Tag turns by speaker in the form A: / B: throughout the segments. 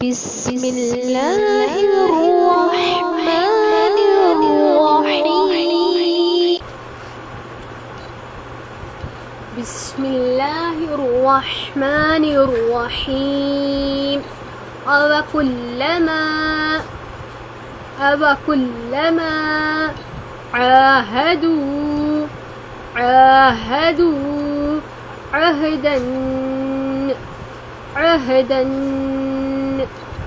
A: بسم الله الرحمن الرحيم. بسم الله الرحمن الرحيم. أَوَكُلَّمَا عَاهَدُوا عَهْدًا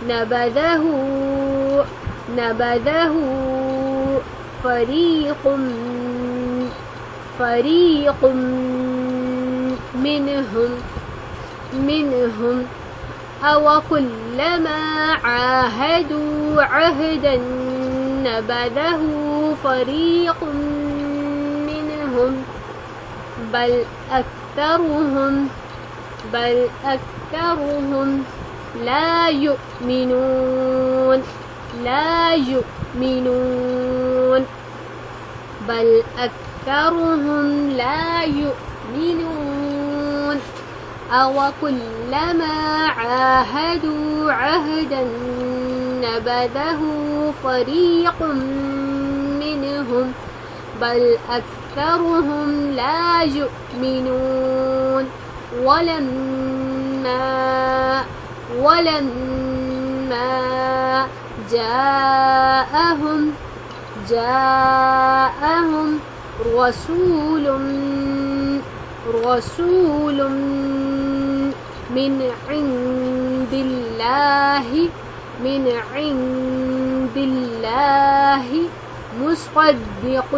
A: نبذه فريق منهم أَوَكُلَّمَا عَاهَدُوا عَهْدًا نبذه فريق منهم بل أكثرهم لا يؤمنون بل أكثرهم لا يؤمنون. أَوَكُلَّمَا عَاهَدُوا عَهْدًا نبذه فريق منهم بل أكثرهم لا يؤمنون. ولما جاءهم رسول من عند الله مصدق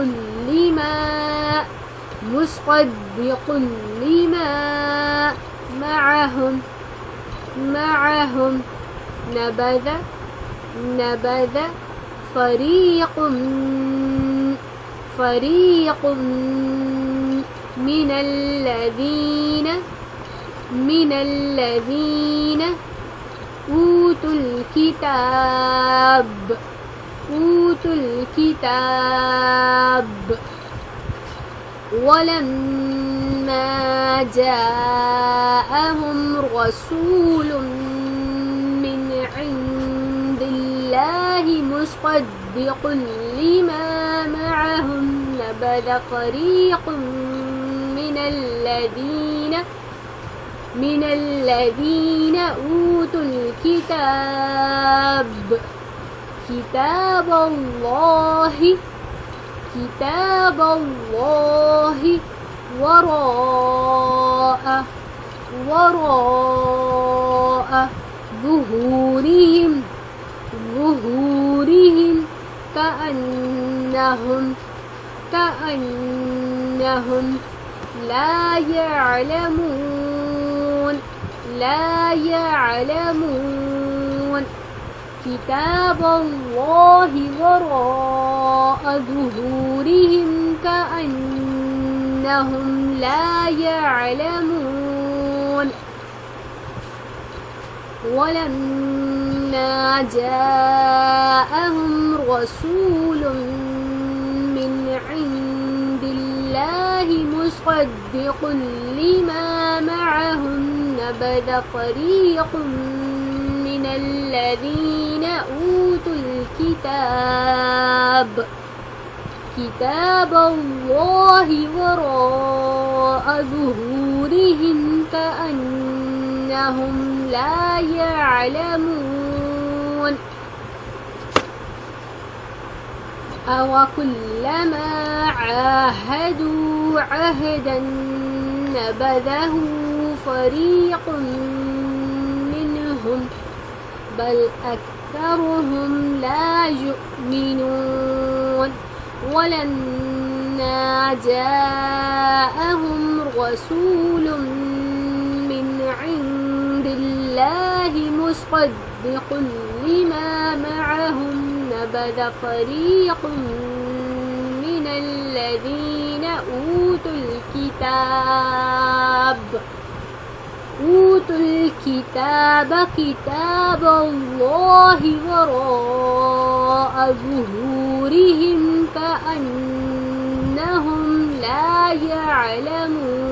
A: لما معهم نبذ فريق من الذين أوتوا الكتاب ولما جاءهم رسول من عند الله مصدق لما معهم نبذ فريق من الذين أوتوا الكتاب كتاب الله وراء ظهورهم كأنهم لا يعلمون. كتاب الله وراء ظهورهم كأنهم لا يعلمون. ولما جاءهم رسول من عند الله مصدق لما معهم نبذ فريق من الذين أوتوا الكتاب كتاب الله وراء ظهورهم كأنهم لا يعلمون. أَوَكُلَّمَا عَاهَدُوا عَهْدًا نبذه فريق منهم بل أكثرهم لا يؤمنون. ولما جاءهم رسول من عند الله مصدق لما معهم نبذ فريق من الذين أوتوا الكتاب كتاب الله وراء ظهورهم كأنهم لا يعلمون.